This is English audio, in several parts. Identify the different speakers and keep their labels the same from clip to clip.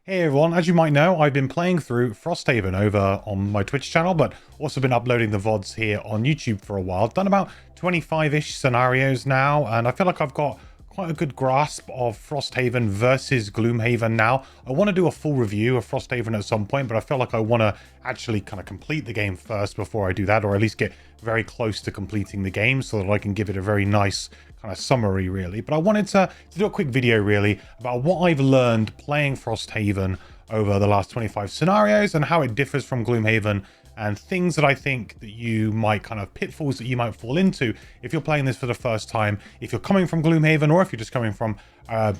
Speaker 1: Hey everyone, as you might know, I've been playing through Frosthaven over on my Twitch channel, but also been uploading the VODs here on YouTube for a while. Done about 25-ish scenarios now, and I feel like I've got quite a good grasp of Frosthaven versus Gloomhaven now. I want to do a full review of Frosthaven at some point, but I feel like I want to actually kind of complete the game first before I do that, or at least get very close to completing the game so that I can give it a very nice kind of summary really. But I wanted to do a quick video really about what I've learned playing Frosthaven over the last 25 scenarios and how it differs from Gloomhaven, and things that I think that you might kind of pitfalls that you might fall into if you're playing this for the first time, if you're coming from Gloomhaven or if you're just coming from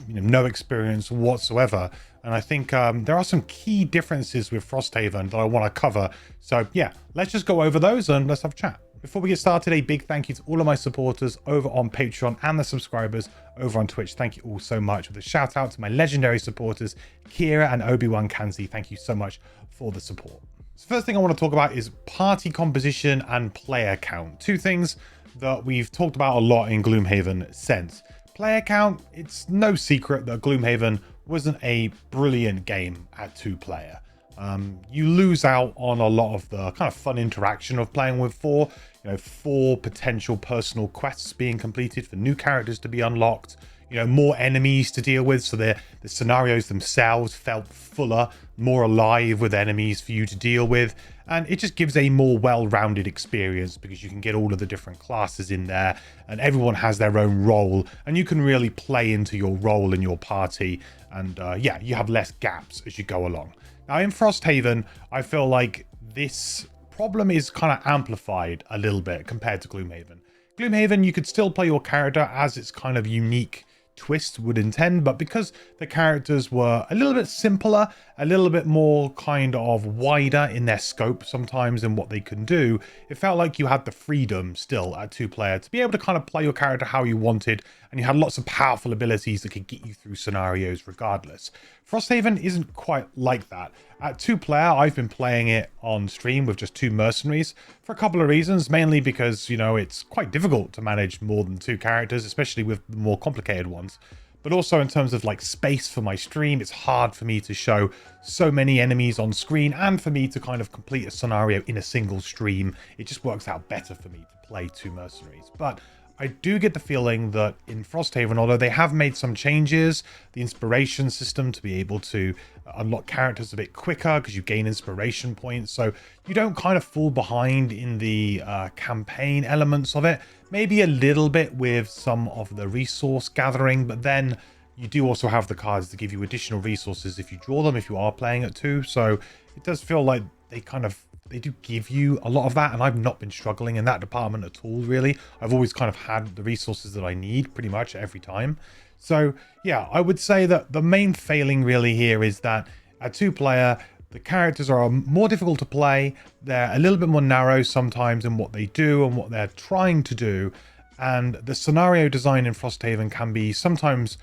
Speaker 1: no experience whatsoever. And I think there are some key differences with Frosthaven that I want to cover. So yeah, let's just go over those and let's have a chat. Before we get started, a big thank you to all of my supporters over on Patreon and the subscribers over on Twitch. Thank you all so much. With a shout out to my legendary supporters, Kira and Obi-Wan Kanzi. Thank you so much for the support. So first thing I want to talk about is party composition and player count. Two things that we've talked about a lot in Gloomhaven since. Player count, it's no secret that Gloomhaven wasn't a brilliant game at 2-player. You lose out on a lot of the kind of fun interaction of playing with four potential personal quests being completed, for new characters to be unlocked, more enemies to deal with, so the scenarios themselves felt fuller, more alive with enemies for you to deal with, and it just gives a more well-rounded experience because you can get all of the different classes in there and everyone has their own role and you can really play into your role in your party, and yeah, you have less gaps as you go along. Now in Frosthaven, I feel like this problem is kind of amplified a little bit compared to Gloomhaven. Gloomhaven, you could still play your character as its kind of unique twist would intend, but because the characters were a little bit simpler, a little bit more kind of wider in their scope sometimes in what they can do, it felt like you had the freedom still at 2-player to be able to kind of play your character how you wanted, and you had lots of powerful abilities that could get you through scenarios regardless. Frosthaven isn't quite like that. At 2-player, I've been playing it on stream with just 2 mercenaries for a couple of reasons, mainly because, it's quite difficult to manage more than 2 characters, especially with the more complicated ones. But also in terms of like space for my stream, it's hard for me to show so many enemies on screen and for me to kind of complete a scenario in a single stream. It just works out better for me to play 2 mercenaries. But I do get the feeling that in Frosthaven, although they have made some changes, the inspiration system to be able to unlock characters a bit quicker because you gain inspiration points, so you don't kind of fall behind in the campaign elements of it. Maybe a little bit with some of the resource gathering, but then you do also have the cards to give you additional resources if you draw them, if you are playing at 2. So it does feel like they do give you a lot of that, and I've not been struggling in that department at all, really. I've always kind of had the resources that I need pretty much every time. So yeah, I would say that the main failing really here is that at 2-player, the characters are more difficult to play. They're a little bit more narrow sometimes in what they do and what they're trying to do. And the scenario design in Frosthaven can be sometimes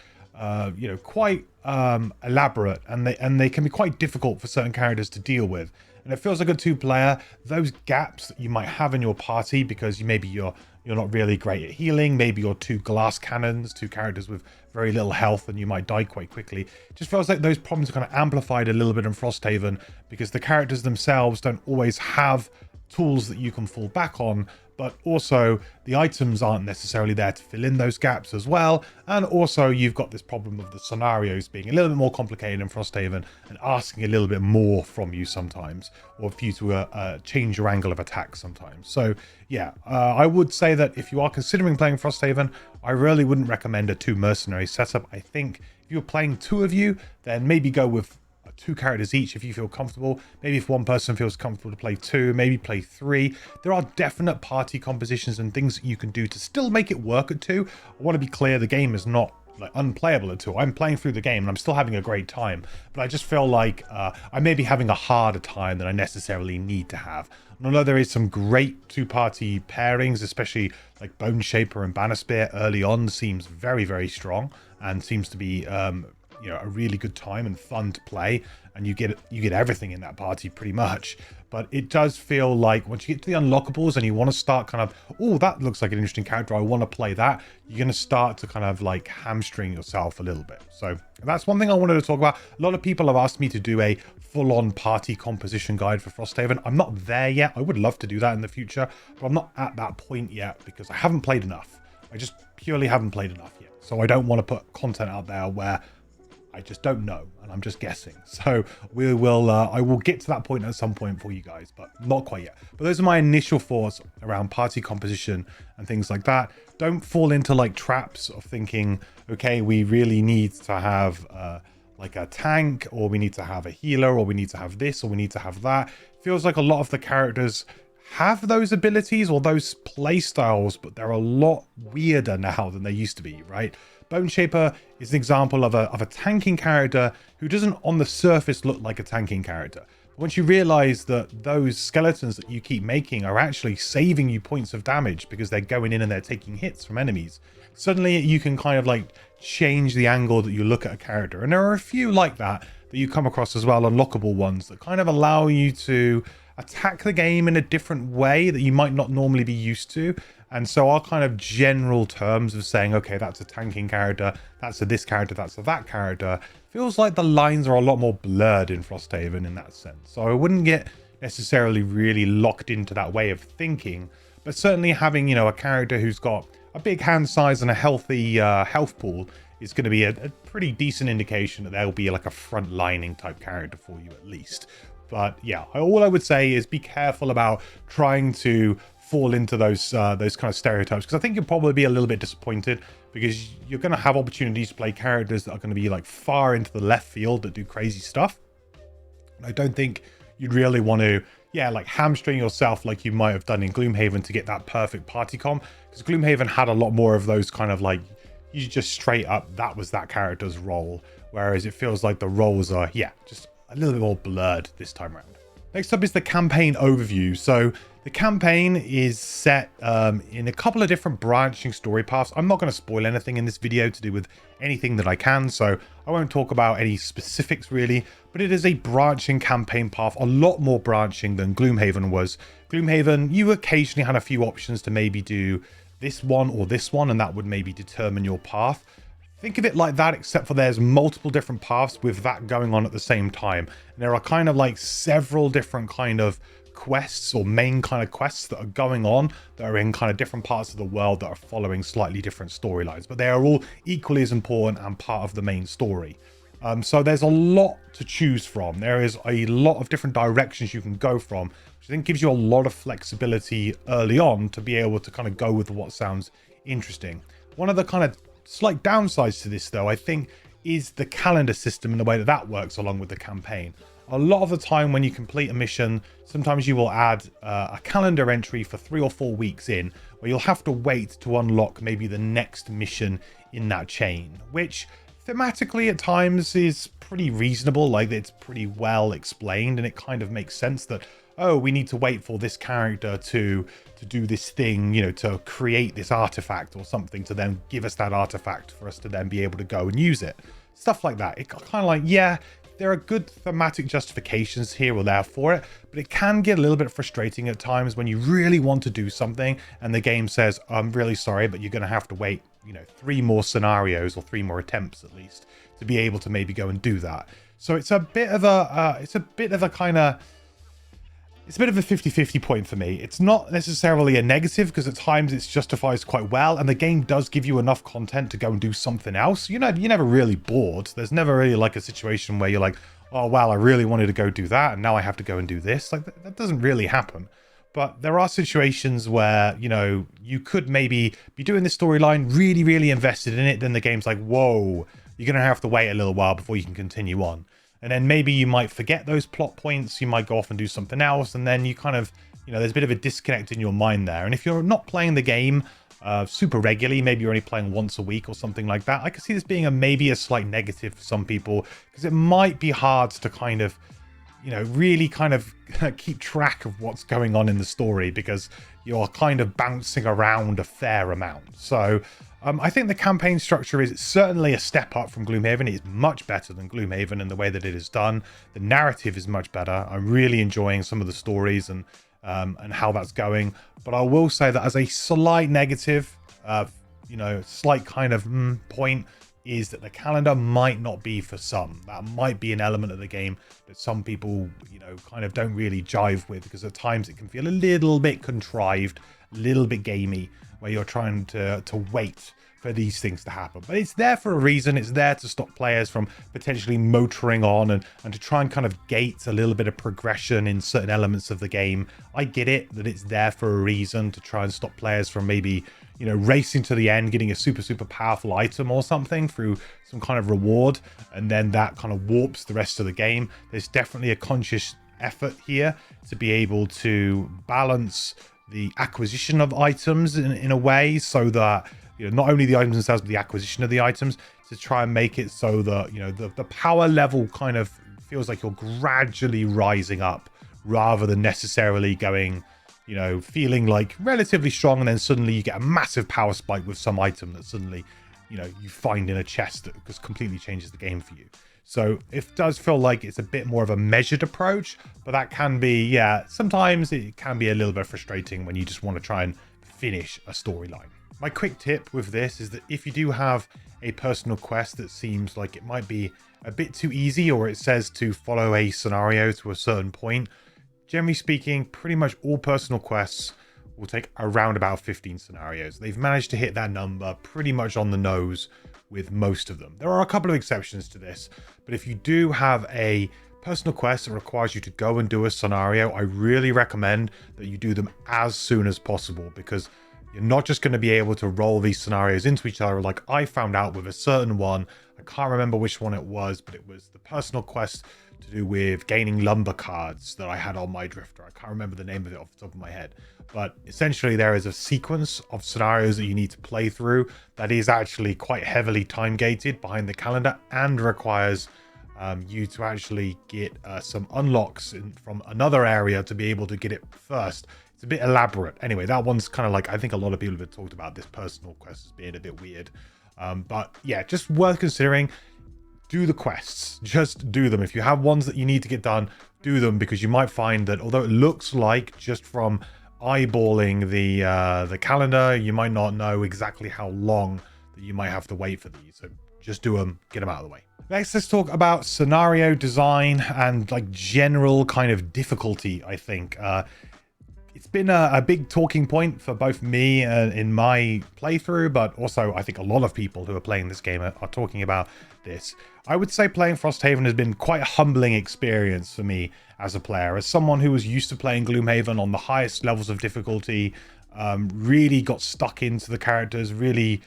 Speaker 1: quite elaborate, and they can be quite difficult for certain characters to deal with. And it feels like a 2-player, those gaps that you might have in your party because maybe you're not really great at healing, maybe you're 2 glass cannons, 2 characters with very little health and you might die quite quickly. It just feels like those problems are kind of amplified a little bit in Frosthaven because the characters themselves don't always have tools that you can fall back on, but also the items aren't necessarily there to fill in those gaps as well. And also you've got this problem of the scenarios being a little bit more complicated in Frosthaven and asking a little bit more from you sometimes, or for you to change your angle of attack sometimes. So yeah, I would say that if you are considering playing Frosthaven, I really wouldn't recommend a 2 mercenary setup. I think if you're playing 2 of you, then maybe go with 2 characters each if you feel comfortable. Maybe if one person feels comfortable to play 2, maybe play 3. There are definite party compositions and things that you can do to still make it work at 2. I want to be clear, the game is not like unplayable at 2. I'm playing through the game and I'm still having a great time, but I just feel like I may be having a harder time than I necessarily need to have. And although there is some great 2-party pairings, especially like Bone Shaper and Banner Spear early on, seems very, very strong and seems to be you know, a really good time and fun to play, and you get everything in that party pretty much. But it does feel like once you get to the unlockables and you want to start kind of, oh, that looks like an interesting character, I want to play that, you're going to start to kind of like hamstring yourself a little bit. So that's one thing I wanted to talk about. A lot of people have asked me to do a full-on party composition guide for Frosthaven. I'm not there yet. I would love to do that in the future, but I'm not at that point yet because I haven't played enough. I just purely haven't played enough yet. So I don't want to put content out there where I just don't know, and I'm just guessing. So we will, I will get to that point at some point for you guys, but not quite yet. But those are my initial thoughts around party composition and things like that. Don't fall into like traps of thinking, okay, we really need to have like a tank, or we need to have a healer, or we need to have this, or we need to have that. It feels like a lot of the characters have those abilities or those play styles, but they're a lot weirder now than they used to be, right? Bone Shaper is an example of a tanking character who doesn't on the surface look like a tanking character. But once you realize that those skeletons that you keep making are actually saving you points of damage because they're going in and they're taking hits from enemies, suddenly you can kind of like change the angle that you look at a character. And there are a few like that you come across as well, unlockable ones that kind of allow you to attack the game in a different way that you might not normally be used to. And so our kind of general terms of saying, okay, that's a tanking character, that's a this character, that's a that character, feels like the lines are a lot more blurred in Frosthaven in that sense. So I wouldn't get necessarily really locked into that way of thinking, but certainly having, you know, a character who's got a big hand size and a healthy health pool is going to be a pretty decent indication that there'll be like a front lining type character for you at least. But yeah, all I would say is be careful about trying to fall into those kind of stereotypes, because I think you'll probably be a little bit disappointed because you're going to have opportunities to play characters that are going to be like far into the left field that do crazy stuff. I don't think you'd really want to, yeah, like hamstring yourself like you might have done in Gloomhaven to get that perfect party com, because Gloomhaven had a lot more of those kind of like, you just straight up, that was that character's role, whereas it feels like the roles are, yeah, just a little bit more blurred this time around. Next up is the campaign overview. So the campaign is set in a couple of different branching story paths. I'm not going to spoil anything in this video to do with anything that I can, so I won't talk about any specifics really, but it is a branching campaign path, a lot more branching than Gloomhaven was. Gloomhaven, you occasionally had a few options to maybe do this one or this one, and that would maybe determine your path. Think of it like that, except for there's multiple different paths with that going on at the same time. And there are kind of like several different kind of quests or main kind of quests that are going on that are in kind of different parts of the world that are following slightly different storylines, but they are all equally as important and part of the main story. So there's a lot to choose from. There is a lot of different directions you can go from, which I think gives you a lot of flexibility early on to be able to kind of go with what sounds interesting. One of the kind of slight downsides to this, though, I think, is the calendar system and the way that that works along with the campaign. A lot of the time when you complete a mission, sometimes you will add a calendar entry for 3 or 4 weeks in, where you'll have to wait to unlock maybe the next mission in that chain, which thematically at times is pretty reasonable. Like, it's pretty well explained, and it kind of makes sense that, oh, we need to wait for this character to do this thing, you know, to create this artifact or something, to then give us that artifact for us to then be able to go and use it. Stuff like that. It kind of like, yeah, there are good thematic justifications here or there for it, but it can get a little bit frustrating at times when you really want to do something and the game says, I'm really sorry, but you're going to have to wait, you know, 3 more scenarios or 3 more attempts at least to be able to maybe go and do that. So it's a bit of a, it's a bit of a 50-50 point for me. It's not necessarily a negative, because at times it justifies quite well, and the game does give you enough content to go and do something else. You're never really bored. There's never really like a situation where you're like, oh wow, I really wanted to go do that and now I have to go and do this. Like, that doesn't really happen. But there are situations where, you know, you could maybe be doing this storyline, really, really invested in it, then the game's like, whoa, you're gonna have to wait a little while before you can continue on. And then maybe you might forget those plot points, you might go off and do something else, and then you kind of, you know, there's a bit of a disconnect in your mind there. And if you're not playing the game super regularly, maybe you're only playing once a week or something like that, I could see this being maybe a slight negative for some people, because it might be hard to kind of, you know, really kind of keep track of what's going on in the story, because you're kind of bouncing around a fair amount. So I think the campaign structure is certainly a step up from Gloomhaven. It is much better than Gloomhaven in the way that it is done. The narrative is much better. I'm really enjoying some of the stories and how that's going. But I will say that as a slight negative, slight kind of point, is that the calendar might not be for some. That might be an element of the game that some people, kind of don't really jive with, because at times it can feel a little bit contrived, a little bit gamey, where you're trying to wait for these things to happen. But it's there for a reason. It's there to stop players from potentially motoring on and to try and kind of gate a little bit of progression in certain elements of the game. I get it that it's there for a reason, to try and stop players from maybe, racing to the end, getting a super, super powerful item or something through some kind of reward, and then that kind of warps the rest of the game. There's definitely a conscious effort here to be able to balance the acquisition of items in a way so that, not only the items themselves, but the acquisition of the items, to try and make it so that, the power level kind of feels like you're gradually rising up, rather than necessarily going, feeling like relatively strong, and then suddenly you get a massive power spike with some item that suddenly, you find in a chest that just completely changes the game for you. So it does feel like it's a bit more of a measured approach, but that can be, sometimes it can be a little bit frustrating when you just want to try and finish a storyline. My quick tip with this is that if you do have a personal quest that seems like it might be a bit too easy, or it says to follow a scenario to a certain point, generally speaking, pretty much all personal quests will take around about 15 scenarios. They've managed to hit that number pretty much on the nose with most of them. There are a couple of exceptions to this, but if you do have a personal quest that requires you to go and do a scenario, I really recommend that you do them as soon as possible, because you're not just going to be able to roll these scenarios into each other. Like I found out with a certain one, I can't remember which one it was, but it was the personal quest to do with gaining lumber cards that I had on my drifter. I can't remember the name of it off the top of my head, but essentially there is a sequence of scenarios that you need to play through that is actually quite heavily time gated behind the calendar, and requires you to actually get some unlocks from another area to be able to get it first. It's a bit elaborate. Anyway, that one's kind of like, I think a lot of people have talked about this personal quest as being a bit weird. But yeah, just worth considering. Do the quests. Just do them. If you have ones that you need to get done, do them, because you might find that although it looks like, just from eyeballing the calendar, you might not know exactly how long that you might have to wait for these. So just do them, get them out of the way. Next, let's talk about scenario design and like general kind of difficulty, I think. It's been a big talking point for both me in my playthrough, but also I think a lot of people who are playing this game are talking about this. I would say playing Frosthaven has been quite a humbling experience for me as a player. As someone who was used to playing Gloomhaven on the highest levels of difficulty, really got stuck into the characters, really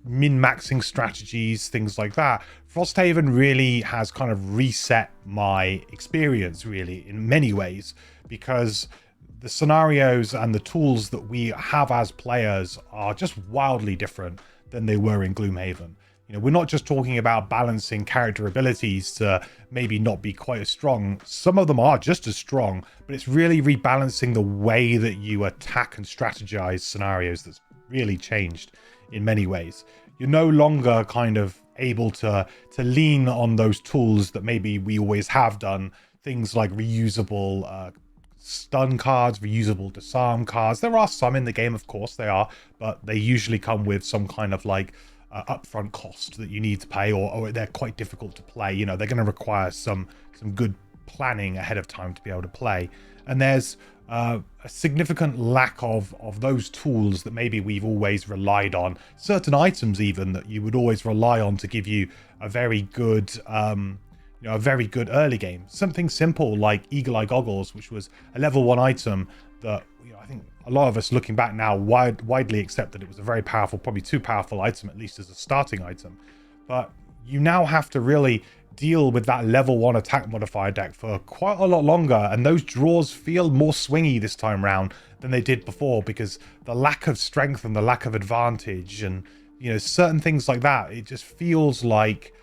Speaker 1: min-maxing strategies, things like that. Frosthaven really has kind of reset my experience, really, in many ways, because the scenarios and the tools that we have as players are just wildly different than they were in Gloomhaven. We're not just talking about balancing character abilities to maybe not be quite as strong. Some of them are just as strong, but it's really rebalancing the way that you attack and strategize scenarios that's really changed in many ways. You're no longer kind of able to lean on those tools that maybe we always have done. Things like reusable stun cards, reusable disarm cards. There are some in the game, of course they are, but they usually come with some kind of like upfront cost that you need to pay, or they're quite difficult to play. They're going to require some good planning ahead of time to be able to play. And there's a significant lack of those tools that maybe we've always relied on. Certain items even that you would always rely on to give you a very good a very good early game. Something simple like Eagle Eye Goggles, which was a level 1 item that I think a lot of us looking back now widely accept that it was a very powerful, probably too powerful item, at least as a starting item. But you now have to really deal with that level 1 attack modifier deck for quite a lot longer, and those draws feel more swingy this time round than they did before, because the lack of strength and the lack of advantage and certain things like that, it just feels like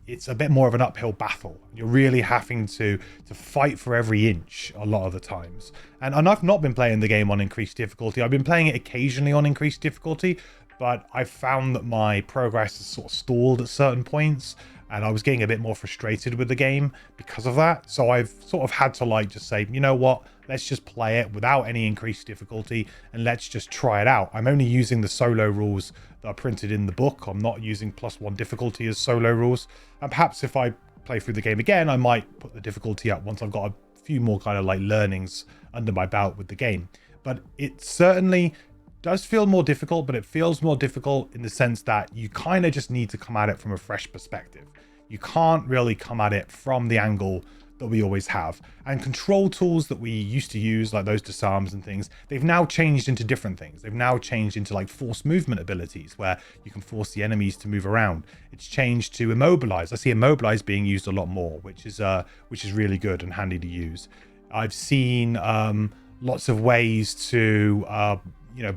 Speaker 1: it's a bit more of an uphill battle. You're really having to fight for every inch a lot of the times. And I've not been playing the game on increased difficulty. I've been playing it occasionally on increased difficulty, but I found that my progress is sort of stalled at certain points, and I was getting a bit more frustrated with the game because of that. So I've sort of had to like just say, you know what, let's just play it without any increased difficulty and let's just try it out. I'm only using the solo rules that are printed in the book. I'm not using +1 difficulty as solo rules. And perhaps if I play through the game again, I might put the difficulty up once I've got a few more kind of like learnings under my belt with the game. But it certainly does feel more difficult, but it feels more difficult in the sense that you kind of just need to come at it from a fresh perspective. You can't really come at it from the angle that we always have. And control tools that we used to use, like those disarms and things, they've now changed into different things. They've now changed into like force movement abilities where you can force the enemies to move around. It's changed to immobilize. I see immobilize being used a lot more, which is really good and handy to use. I've seen lots of ways to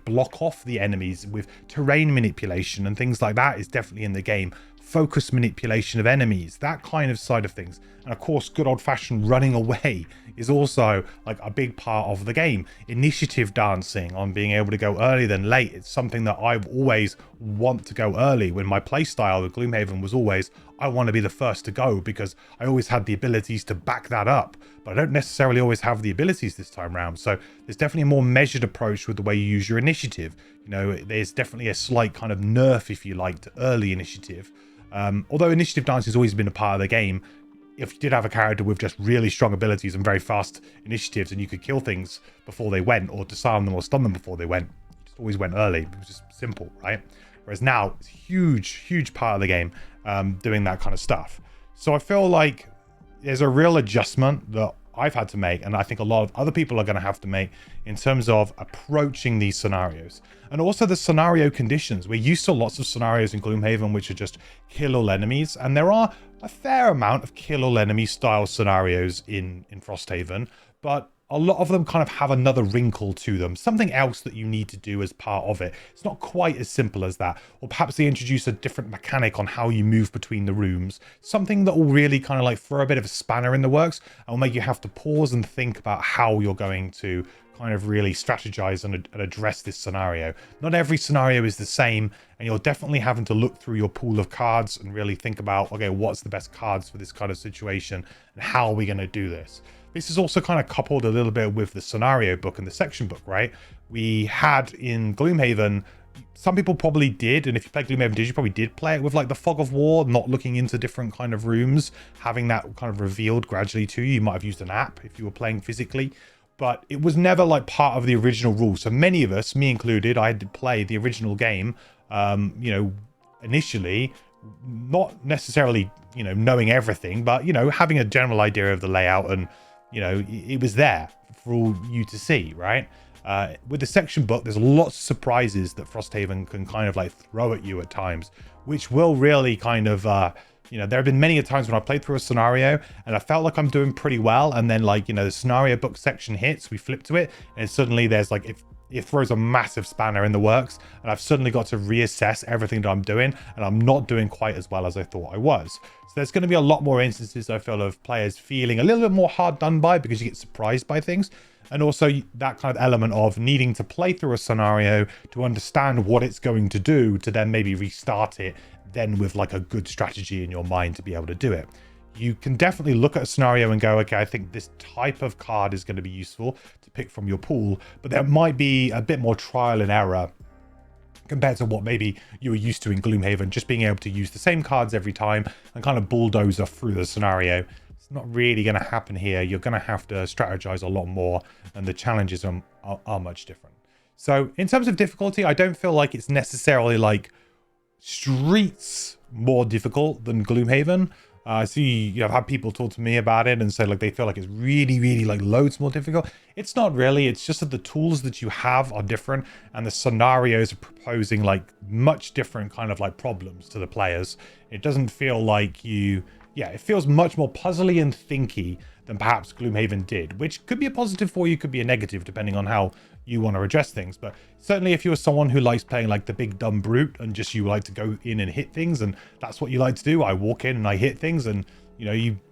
Speaker 1: block off the enemies with terrain manipulation and things like that is definitely in the game. Focus manipulation of enemies, that kind of side of things. And of course, good old-fashioned running away is also like a big part of the game. Initiative dancing, on being able to go early than late, it's something that I've always want to go early. When my playstyle with Gloomhaven was always, I want to be the first to go because I always had the abilities to back that up, but I don't necessarily always have the abilities this time around. So there's definitely a more measured approach with the way you use your initiative. You know, there's definitely a slight kind of nerf, if you like, to early initiative. Although initiative dance has always been a part of the game, if you did have a character with just really strong abilities and very fast initiatives and you could kill things before they went or disarm them or stun them before they went, you just always went early. It was just simple, right? Whereas now it's a huge part of the game doing that kind of stuff. So I feel like there's a real adjustment that I've had to make, and I think a lot of other people are going to have to make in terms of approaching these scenarios. And also the scenario conditions. We're used to lots of scenarios in Gloomhaven which are just kill all enemies, and there are a fair amount of kill all enemy style scenarios in Frosthaven, but a lot of them kind of have another wrinkle to them, something else that you need to do as part of it. It's not quite as simple as that. Or perhaps they introduce a different mechanic on how you move between the rooms, something that will really kind of like throw a bit of a spanner in the works and will make you have to pause and think about how you're going to kind of really strategize and address this scenario. Not every scenario is the same, and you're definitely having to look through your pool of cards and really think about, okay, what's the best cards for this kind of situation and how are we going to do this? This is also kind of coupled a little bit with the scenario book and the section book, right? We had in Gloomhaven, some people probably did, and if you played Gloomhaven, you probably did play it with like the fog of war, not looking into different kind of rooms, having that kind of revealed gradually to you. You might have used an app if you were playing physically, but it was never like part of the original rules. So many of us, me included, I had to play the original game, initially, not necessarily, knowing everything, but, having a general idea of the layout, and, it was there for all you to see, right? With the section book, there's lots of surprises that Frosthaven can kind of like throw at you at times, which will really kind of, there have been many times when I played through a scenario and I felt like I'm doing pretty well. And then like, the scenario book section hits, we flip to it, and suddenly there's like, it throws a massive spanner in the works, and I've suddenly got to reassess everything that I'm doing, and I'm not doing quite as well as I thought I was. So there's going to be a lot more instances, I feel, of players feeling a little bit more hard done by because you get surprised by things. And also that kind of element of needing to play through a scenario to understand what it's going to do, to then maybe restart it then with like a good strategy in your mind to be able to do it. You can definitely look at a scenario and go, okay, I think this type of card is going to be useful to pick from your pool, but there might be a bit more trial and error compared to what maybe you were used to in Gloomhaven, just being able to use the same cards every time and kind of bulldozer through the scenario. It's not really going to happen here. You're going to have to strategize a lot more, and the challenges are much different. So in terms of difficulty, I don't feel like it's necessarily like streets more difficult than Gloomhaven. I see, I've had people talk to me about it and say like they feel like it's really like loads more difficult. It's not really. It's just that the tools that you have are different, and the scenarios are proposing like much different kind of like problems to the players. It doesn't feel like it feels much more puzzly and thinky than perhaps Gloomhaven did, which could be a positive for you, could be a negative, depending on how you want to address things. But certainly if you're someone who likes playing like the big dumb brute and just you like to go in and hit things, and that's what you like to do, I walk in and I hit things, and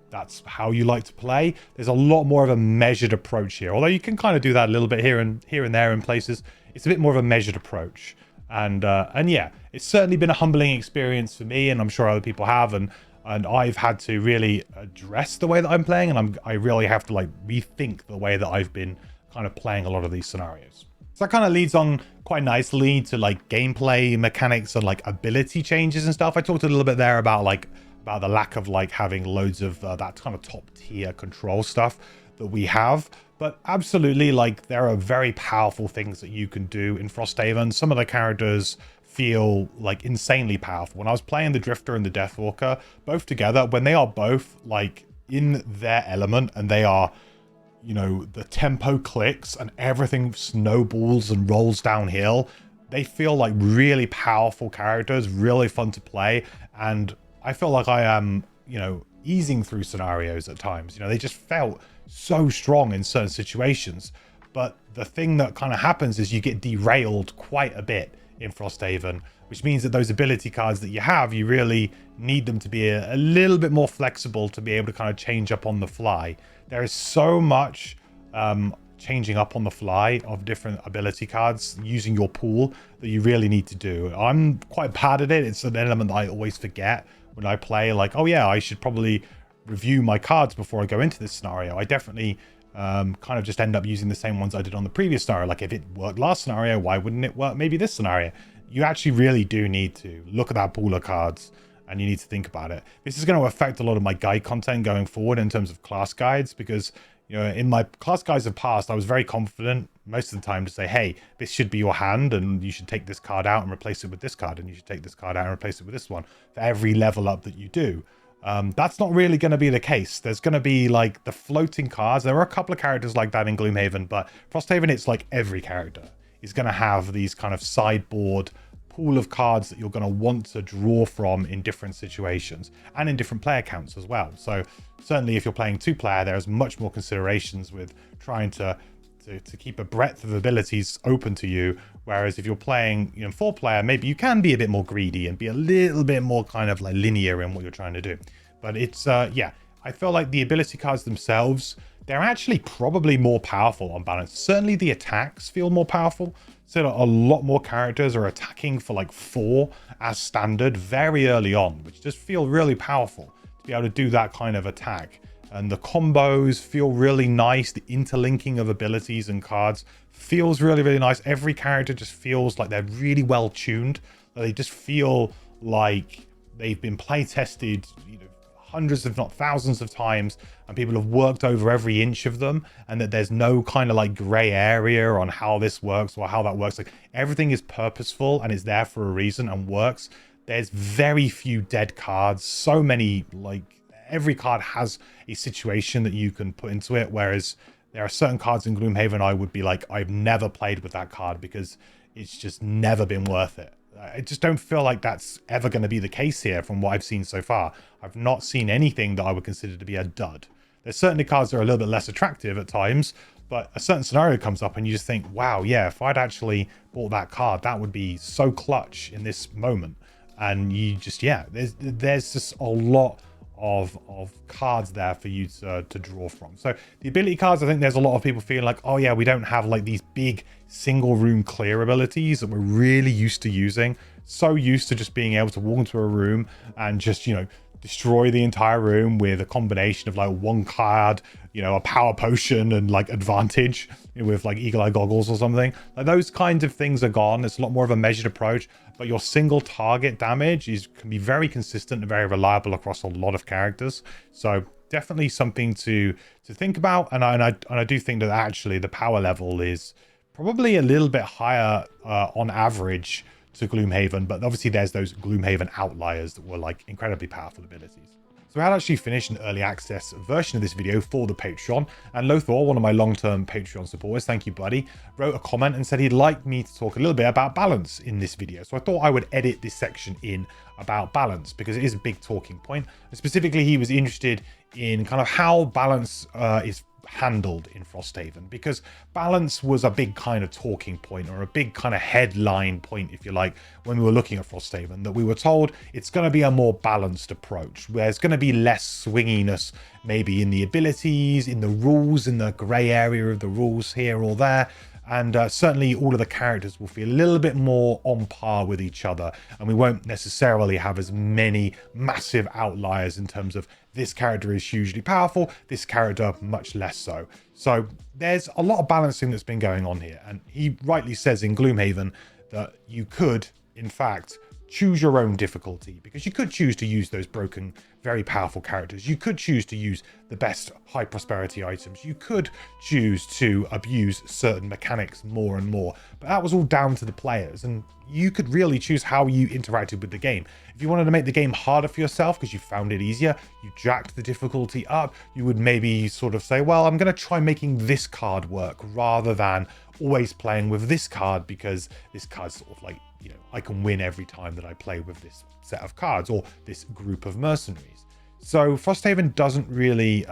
Speaker 1: that's how you like to play, there's a lot more of a measured approach here. Although you can kind of do that a little bit here and there in places, it's a bit more of a measured approach. And yeah, it's certainly been a humbling experience for me, and I'm sure other people have, and I've had to really address the way that I'm playing, and I really have to like rethink the way that I've been kind of playing a lot of these scenarios. So that kind of leads on quite nicely to like gameplay mechanics and like ability changes and stuff. I talked a little bit there about the lack of like having loads of that kind of top tier control stuff that we have. But absolutely, like, there are very powerful things that you can do in Frosthaven. Some of the characters feel like insanely powerful. When I was playing the Drifter and the Deathwalker, both together, when they are both like in their element and they are, you know, the tempo clicks and everything snowballs and rolls downhill, they feel like really powerful characters, really fun to play. And I feel like I am, you know, easing through scenarios at times. You know, they just felt so strong in certain situations. But the thing that kind of happens is you get derailed quite a bit in Frosthaven, which means that those ability cards that you have, you really need them to be a little bit more flexible to be able to kind of change up on the fly. There is so much changing up on the fly of different ability cards using your pool that you really need to do. I'm quite bad at it. It's an element that I always forget when I play, like, oh yeah, I should probably review my cards before I go into this scenario. I definitely kind of just end up using the same ones I did on the previous scenario. Like, if it worked last scenario, why wouldn't it work maybe this scenario? You actually really do need to look at that pool of cards, and you need to think about it. This is going to affect a lot of my guide content going forward in terms of class guides, because, you know, in my class guides of past, I was very confident most of the time to say, hey, this should be your hand, and you should take this card out and replace it with this card, and you should take this card out and replace it with this one for every level up that you do. That's not really going to be the case. There's going to be like the floating cards. There are a couple of characters like that in Gloomhaven, but Frosthaven, it's like every character is going to have these kind of sideboard pool of cards that you're going to want to draw from in different situations and in different player counts as well. So certainly if you're playing 2-player, there's much more considerations with trying to keep a breadth of abilities open to you. Whereas if you're playing, you know, 4-player, maybe you can be a bit more greedy and be a little bit more kind of like linear in what you're trying to do. But it's, yeah, I feel like the ability cards themselves, they're actually probably more powerful on balance. Certainly the attacks feel more powerful. So a lot more characters are attacking for like 4 as standard very early on, which just feel really powerful to be able to do that kind of attack. And the combos feel really nice. The interlinking of abilities and cards feels really, really nice. Every character just feels like they're really well tuned. They just feel like they've been play tested, you know, hundreds if not thousands of times, and people have worked over every inch of them, and that there's no kind of like gray area on how this works or how that works. Like, everything is purposeful and it's there for a reason and works. There's very few dead cards. So many, like, every card has a situation that you can put into it, whereas there are certain cards in Gloomhaven I would be like, I've never played with that card because it's just never been worth it. I just don't feel like that's ever going to be the case here from what I've seen so far. I've not seen anything that I would consider to be a dud. There's certainly cards that are a little bit less attractive at times, but a certain scenario comes up and you just think, wow, yeah, if I'd actually bought that card, that would be so clutch in this moment. And you just, yeah, there's just a lot of cards there for you to draw from. So the ability cards, I think there's a lot of people feeling like, oh yeah, we don't have like these big single room clear abilities that we're really used to using. So used to just being able to walk into a room and just, you know, destroy the entire room with a combination of like one card, you know, a power potion and like advantage with like eagle-eye goggles or something. Like, those kinds of things are gone. It's a lot more of a measured approach, but your single target damage can be very consistent and very reliable across a lot of characters. So definitely something to think about. And I do think that actually the power level is probably a little bit higher on average to Gloomhaven, but obviously there's those Gloomhaven outliers that were like incredibly powerful abilities. So I had actually finished an early access version of this video for the Patreon, and Lothor, one of my long-term Patreon supporters, thank you buddy, wrote a comment and said he'd like me to talk a little bit about balance in this video. So I thought I would edit this section in about balance because it is a big talking point. And specifically, he was interested in kind of how balance is handled in Frosthaven, because balance was a big kind of talking point, or a big kind of headline point, if you like, when we were looking at Frosthaven, that we were told it's going to be a more balanced approach, where there's going to be less swinginess maybe in the abilities, in the rules, in the grey area of the rules here or there. And certainly all of the characters will feel a little bit more on par with each other, and we won't necessarily have as many massive outliers in terms of this character is hugely powerful, this character much less so. So there's a lot of balancing that's been going on here, and he rightly says in Gloomhaven that you could, in fact, choose your own difficulty, because you could choose to use those broken, very powerful characters. You could choose to use the best high prosperity items. You could choose to abuse certain mechanics more and more, but that was all down to the players, and you could really choose how you interacted with the game. If you wanted to make the game harder for yourself because you found it easier, you jacked the difficulty up. You would maybe sort of say, well, I'm going to try making this card work rather than always playing with this card, because this card's sort of like, you know, I can win every time that I play with this set of cards or this group of mercenaries. So Frosthaven doesn't really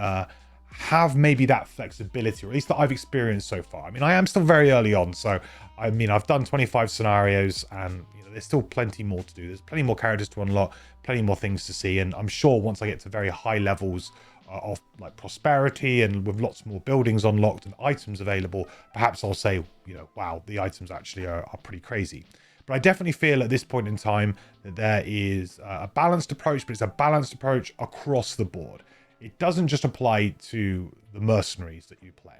Speaker 1: have maybe that flexibility, or at least that I've experienced so far. I mean, I am still very early on, so I mean, I've done 25 scenarios, and you know, there's still plenty more to do. There's plenty more characters to unlock, plenty more things to see, and I'm sure once I get to very high levels of like prosperity and with lots more buildings unlocked and items available, perhaps I'll say, you know, wow, the items actually are pretty crazy. But I definitely feel at this point in time that there is a balanced approach, but it's a balanced approach across the board. It doesn't just apply to the mercenaries that you play.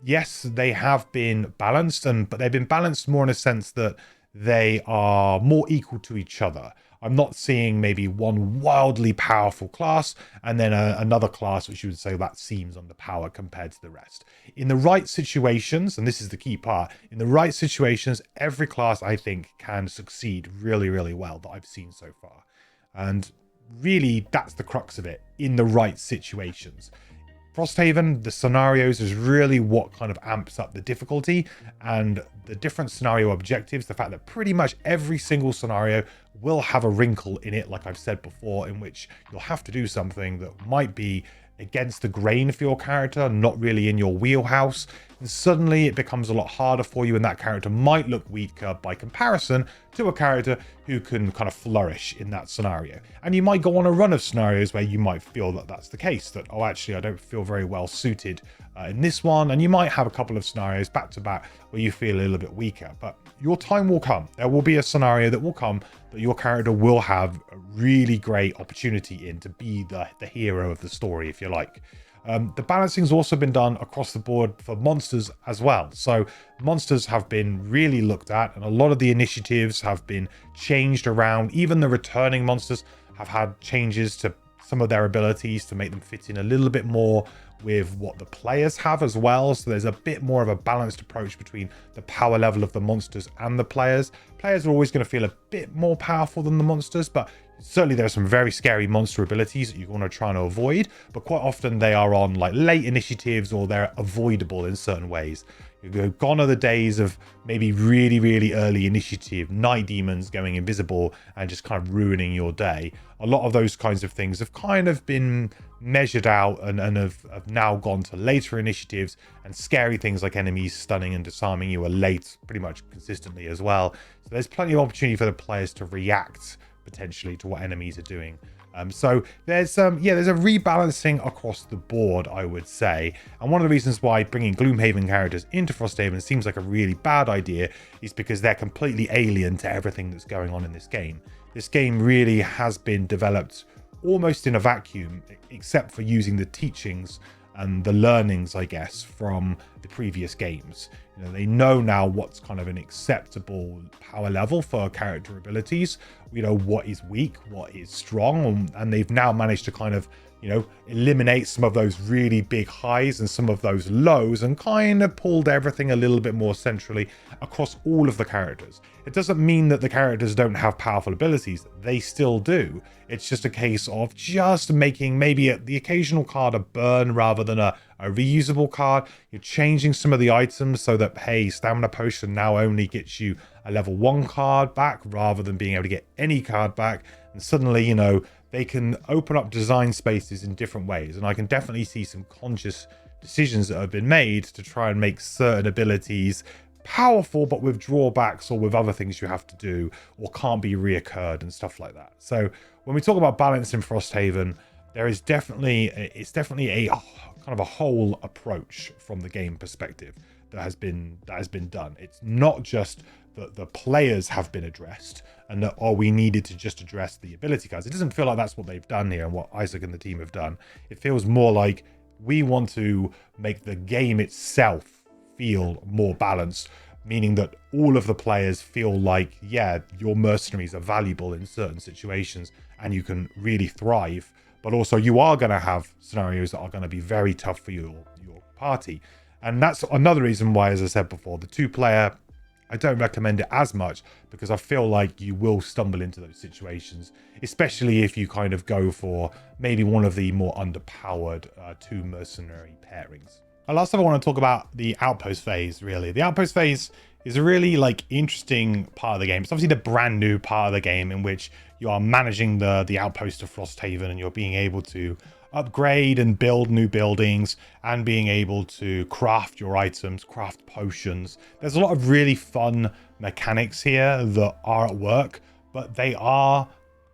Speaker 1: Yes, they have been balanced, but they've been balanced more in a sense that they are more equal to each other. I'm not seeing maybe one wildly powerful class and then another class which you would say that seems underpowered compared to the rest. In the right situations, and this is the key part, in the right situations, every class I think can succeed really, really well that I've seen so far. And really, that's the crux of it, in the right situations. Frosthaven, the scenarios is really what kind of amps up the difficulty, and the different scenario objectives, the fact that pretty much every single scenario will have a wrinkle in it, like I've said before, in which you'll have to do something that might be against the grain for your character, not really in your wheelhouse, and suddenly it becomes a lot harder for you, and that character might look weaker by comparison to a character who can kind of flourish in that scenario. And you might go on a run of scenarios where you might feel that that's the case, that, oh, actually, I don't feel very well suited in this one, and you might have a couple of scenarios back to back where you feel a little bit weaker, but your time will come. There will be a scenario that will come that your character will have a really great opportunity in to be the hero of the story, if you like. The balancing's also been done across the board for monsters as well. So monsters have been really looked at, and a lot of the initiatives have been changed around. Even the returning monsters have had changes to some of their abilities to make them fit in a little bit more with what the players have as well. So there's a bit more of a balanced approach between the power level of the monsters and the players. Players are always going to feel a bit more powerful than the monsters, but certainly there are some very scary monster abilities that you want to try and avoid, but quite often they are on like late initiatives, or they're avoidable in certain ways. Gone are the days of maybe really, really early initiative, night demons going invisible and just kind of ruining your day. A lot of those kinds of things have kind of been measured out and have now gone to later initiatives, and scary things like enemies stunning and disarming you are late pretty much consistently as well. So there's plenty of opportunity for the players to react potentially to what enemies are doing. So there's a rebalancing across the board, I would say. And one of the reasons why bringing Gloomhaven characters into Frosthaven seems like a really bad idea is because they're completely alien to everything that's going on in this game. This game really has been developed almost in a vacuum, except for using the teachings and the learnings, I guess, from the previous games. You know, they know now what's kind of an acceptable power level for character abilities, you know, what is weak, what is strong, and they've now managed to kind of, you know, eliminate some of those really big highs and some of those lows, and kind of pulled everything a little bit more centrally across all of the characters. It doesn't mean that the characters don't have powerful abilities. They still do. It's just a case of just making maybe the occasional card a burn rather than a reusable card. You're changing some of the items so that, hey, stamina potion now only gets you a level 1 card back rather than being able to get any card back. And suddenly, you know, they can open up design spaces in different ways. And I can definitely see some conscious decisions that have been made to try and make certain abilities powerful, but with drawbacks or with other things you have to do or can't be reoccurred and stuff like that. So when we talk about balance in Frosthaven, it's definitely a kind of a whole approach from the game perspective. that has been done. It's not just that the players have been addressed and that, oh, we needed to just address the ability cards. It doesn't feel like that's what they've done here and what Isaac and the team have done. It feels more like we want to make the game itself feel more balanced, meaning that all of the players feel like, yeah, your mercenaries are valuable in certain situations and you can really thrive, but also you are going to have scenarios that are going to be very tough for your party. And that's another reason why, as I said before, the 2-player, I don't recommend it as much, because I feel like you will stumble into those situations, especially if you kind of go for maybe one of the more underpowered 2 mercenary pairings. And last up, I want to talk about the Outpost phase, really. The Outpost phase is a really interesting part of the game. It's obviously the brand new part of the game in which you are managing the Outpost of Frosthaven, and you're being able to upgrade and build new buildings and being able to craft your items, craft potions. There's a lot of really fun mechanics here that are at work, but they are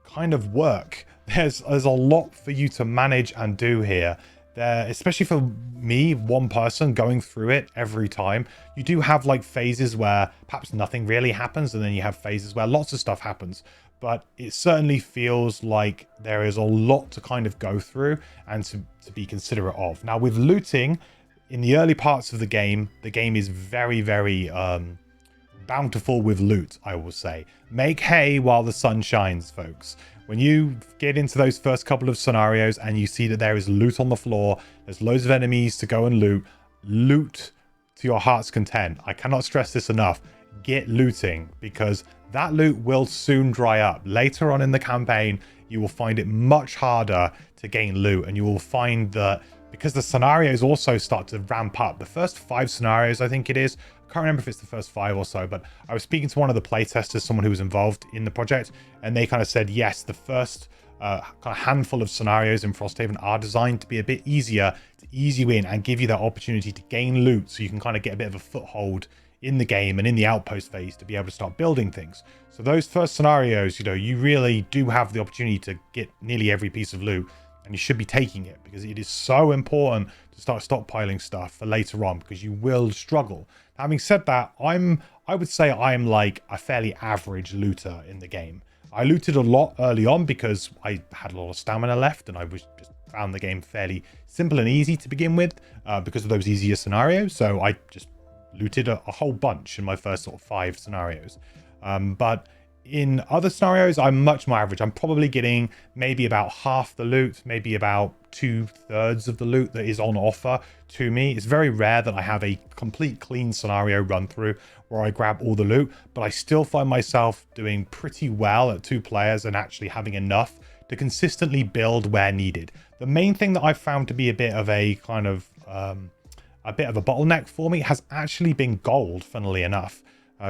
Speaker 1: kind of work. There's a lot for you to manage and do here. There, especially for me, one person going through it every time. You do have phases where perhaps nothing really happens, and then you have phases where lots of stuff happens. But it certainly feels like there is a lot to kind of go through and to be considerate of. Now, with looting, in the early parts of the game is very, very bountiful with loot, I will say. Make hay while the sun shines, folks. When you get into those first couple of scenarios and you see that there is loot on the floor, there's loads of enemies to go and loot to your heart's content. I cannot stress this enough. Get looting, because that loot will soon dry up. Later on in the campaign, you will find it much harder to gain loot, and you will find that because the scenarios also start to ramp up. The first 5 scenarios, I think it is. I can't remember if it's the first 5 or so, but I was speaking to one of the playtesters, someone who was involved in the project, and they kind of said, yes, the first kind of handful of scenarios in Frosthaven are designed to be a bit easier, to ease you in and give you that opportunity to gain loot, so you can kind of get a bit of a foothold in the game and in the Outpost phase to be able to start building things. So those first scenarios, you really do have the opportunity to get nearly every piece of loot, and you should be taking it, because it is so important to start stockpiling stuff for later on, because you will struggle. Having said that, I would say I'm like a fairly average looter in the game. I looted a lot early on because I had a lot of stamina left, and I was just found the game fairly simple and easy to begin with because of those easier scenarios. So I just looted a whole bunch in my first sort of 5 scenarios. But in other scenarios, I'm much more average. I'm probably getting maybe about half the loot, maybe about 2/3 of the loot that is on offer to me. It's very rare that I have a complete clean scenario run through where I grab all the loot, but I still find myself doing pretty well at 2 players and actually having enough to consistently build where needed. The main thing that I've found to be a bit of a kind of a bottleneck for me has actually been gold, funnily enough.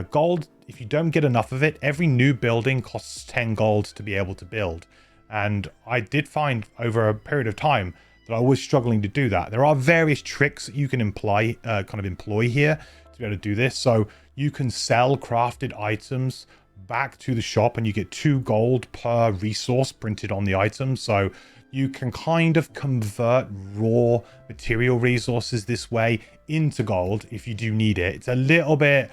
Speaker 1: Gold, if you don't get enough of it, every new building costs 10 gold to be able to build. And I did find over a period of time that I was struggling to do that. There are various tricks that you can employ here to be able to do this. So you can sell crafted items back to the shop and you get 2 gold per resource printed on the item. So you can kind of convert raw material resources this way into gold if you do need it. It's a little bit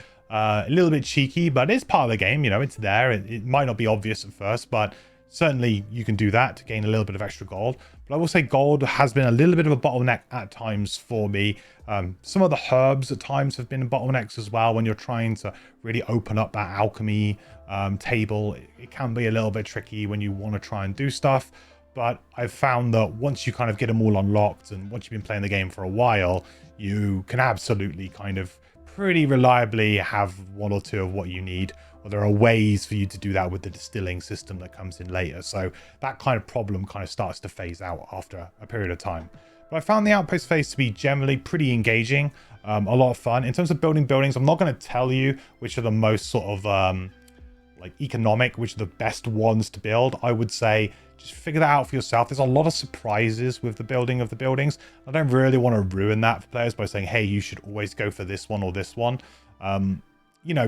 Speaker 1: cheeky, but it's part of the game. It's there. It might not be obvious at first, but certainly you can do that to gain a little bit of extra gold. But I will say gold has been a little bit of a bottleneck at times for me. Some of the herbs at times have been bottlenecks as well when you're trying to really open up that alchemy table. It can be a little bit tricky when you want to try and do stuff. But I've found that once you kind of get them all unlocked and once you've been playing the game for a while, you can absolutely kind of pretty reliably have 1 or 2 of what you need. Or there are ways for you to do that with the distilling system that comes in later. So that kind of problem kind of starts to phase out after a period of time. But I found the Outpost phase to be generally pretty engaging, a lot of fun. In terms of building buildings, I'm not going to tell you which are the most sort of economic, which are the best ones to build. I would say just figure that out for yourself. There's a lot of surprises with the building of the buildings. I don't really want to ruin that for players by saying, hey, you should always go for this one or this one.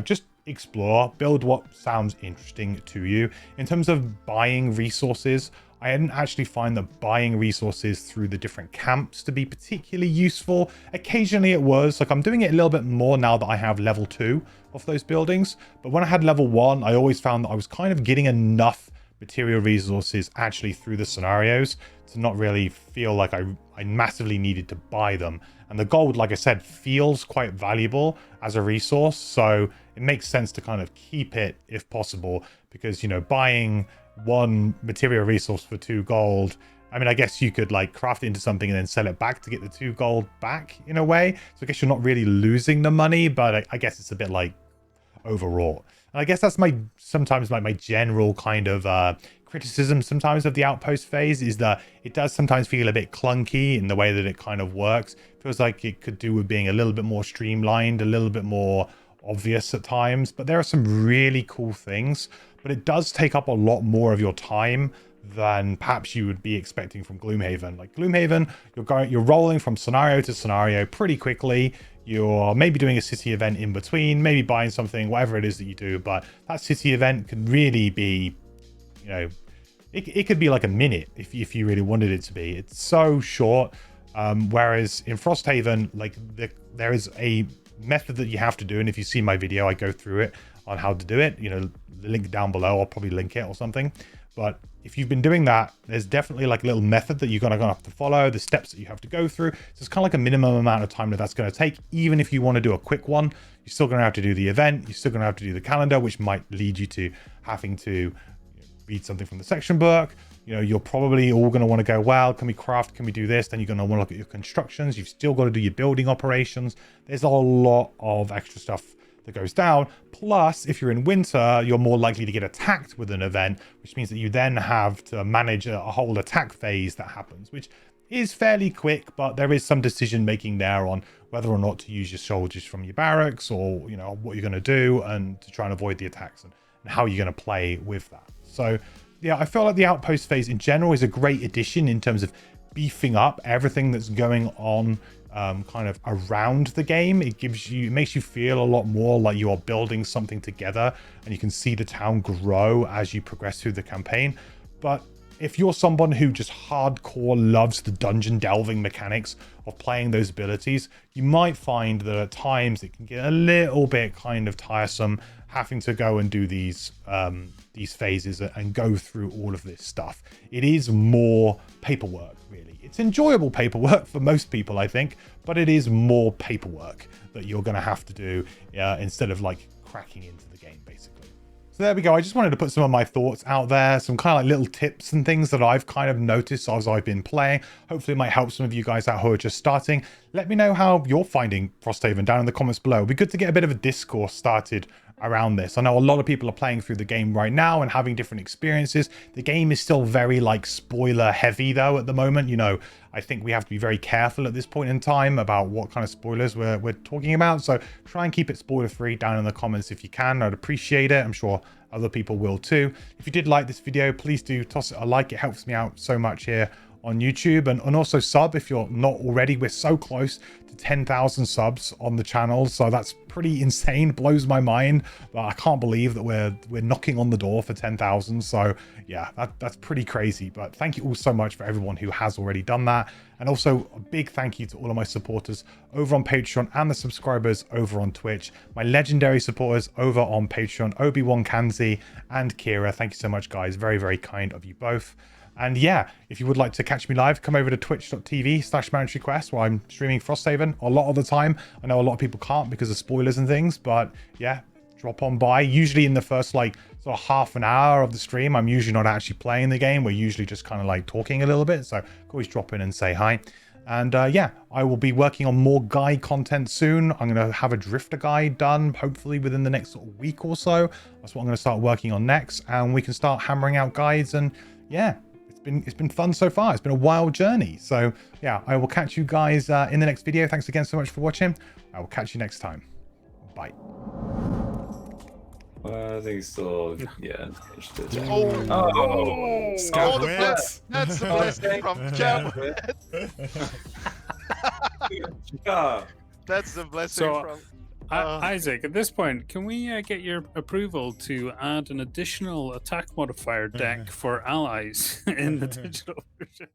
Speaker 1: Just explore, build what sounds interesting to you. In terms of buying resources, I didn't actually find that buying resources through the different camps to be particularly useful. Occasionally it was, like I'm doing it a little bit more now that I have level 2 of those buildings. But when I had level 1, I always found that I was kind of getting enough material resources actually through the scenarios to not really feel like I massively needed to buy them. And the gold, like I said, feels quite valuable as a resource, so it makes sense to kind of keep it if possible, because, you know, buying 1 material resource for 2 gold, I mean, I guess you could like craft it into something and then sell it back to get the 2 gold back in a way. So I guess you're not really losing the money, but I guess it's a bit like overwrought. And I guess that's sometimes my general kind of criticism sometimes of the Outpost phase, is that it does sometimes feel a bit clunky in the way that it kind of works. Feels like it could do with being a little bit more streamlined, a little bit more obvious at times. But there are some really cool things, but it does take up a lot more of your time than perhaps you would be expecting from Gloomhaven. Like Gloomhaven, you're rolling from scenario to scenario pretty quickly. You're maybe doing a city event in between, maybe buying something, whatever it is that you do. But that city event can really be, you know, it could be like a minute if you really wanted it to be. It's so short. Whereas in Frosthaven, like there is a method that you have to do. And if you see my video, I go through it on how to do it. You know, the link down below, I'll probably link it or something. But if you've been doing that, there's definitely like a little method that you're gonna have to follow, the steps that you have to go through. So it's kind of like a minimum amount of time that's going to take. Even if you want to do a quick one, you're still going to have to do the event. You're still going to have to do the calendar, which might lead you to having to read something from the section book. You know, you're probably all going to want to go, well, can we craft? Can we do this? Then you're going to want to look at your constructions. You've still got to do your building operations. There's a lot of extra stuff that goes down. Plus, if you're in winter, you're more likely to get attacked with an event, which means that you then have to manage a whole attack phase that happens, which is fairly quick, but there is some decision making there on whether or not to use your soldiers from your barracks, or, you know, what you're going to do and to try and avoid the attacks, and how you're going to play with that. So yeah, I feel like the Outpost phase in general is a great addition in terms of beefing up everything that's going on kind of around the game. It makes you feel a lot more like you are building something together, and you can see the town grow as you progress through the campaign. But if you're someone who just hardcore loves the dungeon delving mechanics of playing those abilities, you might find that at times it can get a little bit kind of tiresome having to go and do these phases and go through all of this stuff. It is more paperwork, really. It's enjoyable paperwork for most people, I think, but it is more paperwork that you're going to have to do instead of like cracking into the game, basically. So there we go. I just wanted to put some of my thoughts out there, some kind of like little tips and things that I've kind of noticed as I've been playing. Hopefully it might help some of you guys out who are just starting. Let me know how you're finding Frosthaven down in the comments below. It'd be good to get a bit of a discourse started around this. I know a lot of people are playing through the game right now and having different experiences. The game is still very like spoiler heavy though at the moment. You know, I think we have to be very careful at this point in time about what kind of spoilers we're talking about. So try and keep it spoiler free down in the comments if you can. I'd appreciate it. I'm sure other people will too. If you did like this video, please do toss it a like. It helps me out so much here on YouTube, and also sub if you're not already. We're so close to 10,000 subs on the channel, so that's pretty insane. Blows my mind, but I can't believe that we're knocking on the door for 10,000. So yeah, that's pretty crazy. But thank you all so much for everyone who has already done that, and also a big thank you to all of my supporters over on Patreon and the subscribers over on Twitch, my legendary supporters over on Patreon, Obi-Wan Kanzi and Kira. Thank you so much, guys. Very, very kind of you both. And yeah, if you would like to catch me live, come over to twitch.tv/ManageRequest, where I'm streaming Frosthaven a lot of the time. I know a lot of people can't because of spoilers and things, but yeah, drop on by. Usually in the first like sort of half an hour of the stream, I'm usually not actually playing the game. We're usually just kind of like talking a little bit, so always drop in and say hi. And yeah, I will be working on more guide content soon. I'm going to have a drifter guide done, hopefully within the next sort of week or so. That's what I'm going to start working on next, and we can start hammering out guides. And yeah, it's been fun so far. It's been a wild journey. So yeah, I will catch you guys in the next video. Thanks again so much for watching. I will catch you next time. Bye.
Speaker 2: I think still, yeah.
Speaker 3: Oh, that's the blessing from Cowboy.
Speaker 2: Yeah.
Speaker 3: That's the blessing from.
Speaker 4: Isaac, at this point, can we get your approval to add an additional attack modifier deck for allies in the digital version?